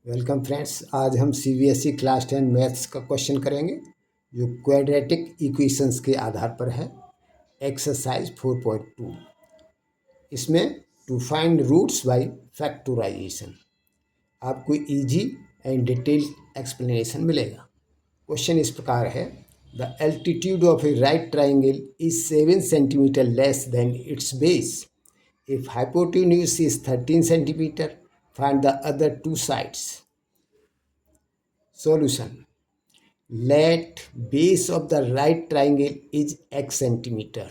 Welcome friends. आज हम CBSE class 10 maths का क्वेश्चन करेंगे जो क्वाड्रेटिक इक्वेशंस के आधार पर है। एक्सरसाइज 4.2। इसमें to find roots by factorization आपको इजी एंड डिटेल एक्सप्लेनेशन मिलेगा। क्वेश्चन इस प्रकार है, the altitude of a right triangle is 7 centimetre less than its base. If hypotenuse is 13 centimetre, find the other two sides. Solution. Let base of the right triangle is x centimeter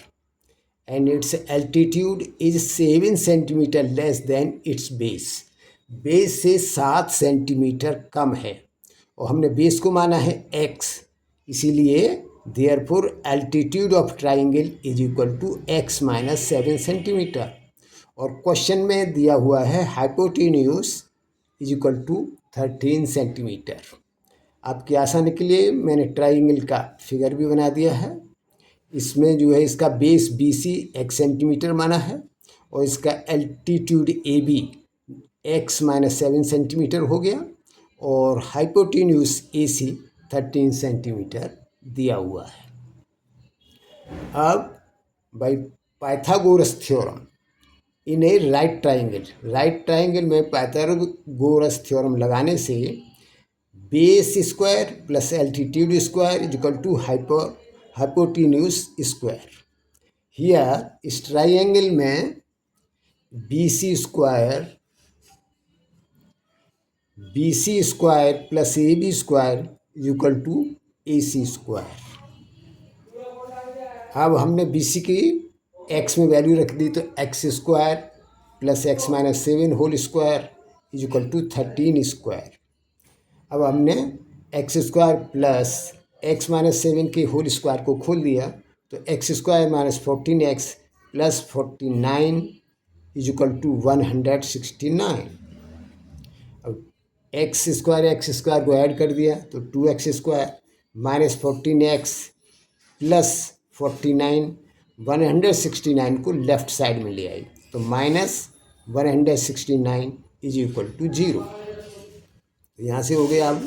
and its altitude is 7 centimeter less than its base. Base से 7 centimetre कम है और हमने base को माना है x, इसीलिए therefore altitude of triangle is equal to x minus 7 centimetre. और question में दिया हुआ है hypotenuse is equal to 13 centimetre. आपकी आसानी के लिए मैंने ट्राइंगल का फिगर भी बना दिया है। इसमें जो है इसका बेस BC x सेंटीमीटर माना है और इसका altitude AB x minus 7 centimetre हो गया और हाइपोटेन्यूज AC 13 सेंटीमीटर दिया हुआ है। अब by Pythagoras theorem in a right triangle में पाइथागोरस थ्योरम लगाने से base square plus altitude square is equal to hypotenuse square. Here इस ट्राइंगल में BC square plus AB square is equal to AC square. अब हमने BC की x में value रख दी तो x square plus x minus 7 whole square is equal to 13 square. अब हमने x square plus x minus 7 के होल स्क्वायर को खोल दिया तो x square minus 14x plus 49 is equal to 169। अब x स्क्वायर को ऐड कर दिया तो 2x square minus 14x plus 49 169 को लेफ्ट साइड में ले आई तो माइनस 169 इज इक्वल टू 0। यहाँ से हो गया अब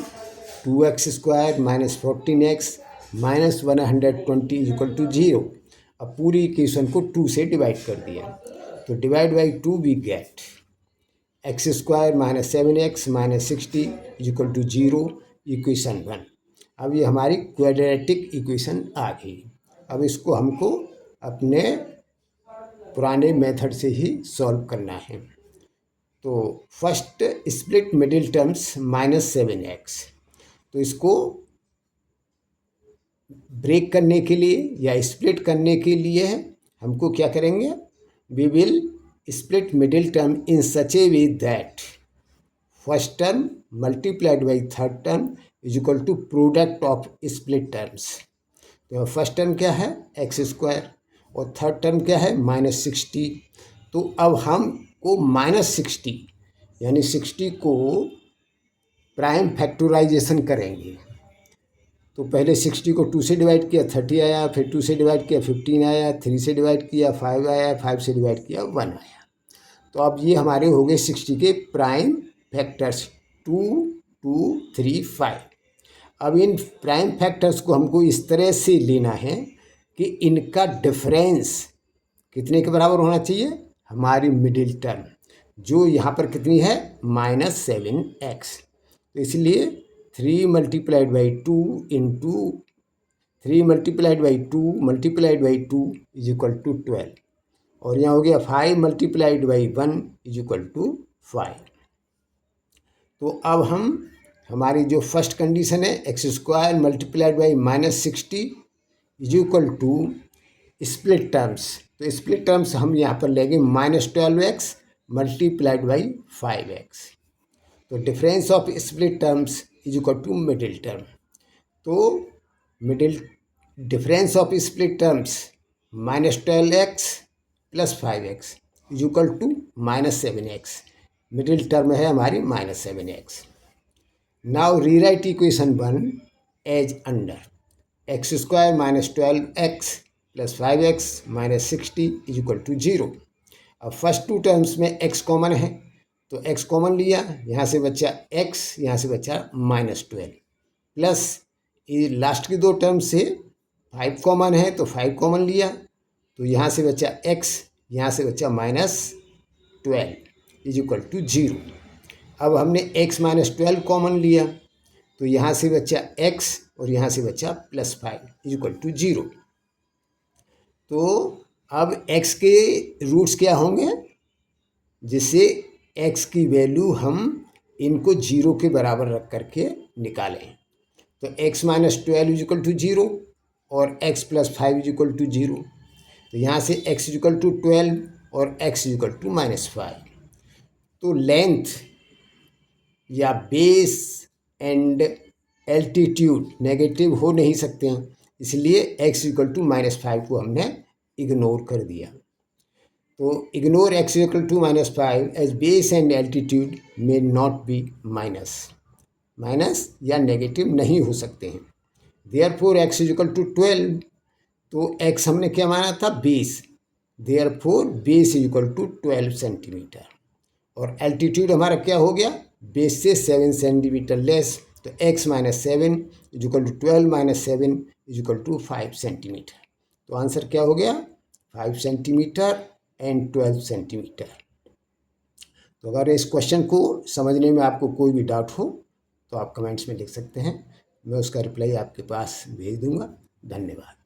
2x square minus 14x minus 120 equal to 0। अब पूरी इक्वेशन को 2 से डिवाइड कर दिया तो divide by 2 we get x square minus 7x minus 60 equal to 0 equation 1। अब ये हमारी क्वाड्रेटिक इक्वेशन आ गई। अब इसको हमको अपने पुराने मेथड से ही सॉल्व करना है। तो first split middle terms minus 7x, तो इसको ब्रेक करने के लिए या स्प्लिट करने के लिए हमको क्या करेंगे, we will split middle term in such a way that first term multiplied by third term is equal to product of split terms. तो फर्स्ट टर्म क्या है x स्क्वायर और थर्ड टर्म क्या है माइनस 60। तो अब हम को माइनस 60 यानी 60 को प्राइम फैक्टराइजेशन करेंगे। तो पहले 60 को 2 से डिवाइड किया 30 आया, फिर 2 से डिवाइड किया 15 आया, 3 से डिवाइड किया 5 आया, 5 से डिवाइड किया 1 आया। तो अब ये हमारे हो गए 60 के प्राइम फैक्टर्स 2, 2, 3, 5। अब इन प्राइम फैक्टर्स को हमको इस तरह से लेना है कि इनका डिफरेंस कितने के बराबर होना चाहिए, हमारी मिडिल टर्म जो यहाँ पर कितनी है माइनस 7x। तो इसलिए 3 multiplied by 2 into 3 multiplied by 2 is equal to 12 और यहाँ हो गया 5 multiplied by 1 is equal to 5। तो अब हम हमारी जो फर्स्ट कंडीशन है x square multiplied by minus 60 is equal to split terms. तो स्प्लिट टर्म्स हम यहाँ पर लेंगे minus 12x multiplied by 5x। तो difference of split terms is equal to middle term. तो middle difference of split terms minus 12x plus 5x is equal to minus 7x। Middle term है हमारी minus 7x। Now rewrite equation 1 as under x square minus 12x plus 5x minus 60 is equal to 0। अब first two terms में x common है तो x common लिया, यहाँ से बचा x, यहाँ से बचा -12 प्लस ये लास्ट की दो टर्म से 5 कॉमन है तो 5 कॉमन लिया, तो यहाँ से बचा x, यहाँ से बचा -12 इज इक्वल टू 0। अब हमने x -12 कॉमन लिया, तो यहाँ से बचा x और यहाँ से बचा +5 इज इक्वल टू 0। तो अब x के रूट्स क्या होंगे, जिससे x की वैल्यू हम इनको 0 के बराबर रख करके निकालें। तो x -12 इज इक्वल टू 0 और x +5 इज इक्वल टू 0। तो यहाँ से x इज इक्वल टू 12 और x इज इक्वल टू -5। तो लेंथ या बेस एंड एल्टीट्यूड नेगेटिव हो नहीं सकते हैं, इसलिए x इक्वल टू -5 को हमने इग्नोर कर दिया। तो ignore x equal to -5 as base and altitude may not be minus या नेगेटिव नहीं हो सकते हैं। देयरफॉर x इक्वल टू 12, तो x हमने क्या माना था, base, therefore base equal to 12 centimetre और एल्टीट्यूड हमारा क्या हो गया, बेस से 7 सेंटीमीटर लेस, तो x -7 is equal to 12 - 7 is equal to 5 centimetre. तो आंसर क्या हो गया, 5 सेंटीमीटर एंड 12 सेंटीमीटर। तो अगर इस क्वेश्चन को समझने में आपको कोई भी डाउट हो तो आप कमेंट्स में लिख सकते हैं, मैं उसका रिप्लाई आपके पास भेज दूंगा। धन्यवाद।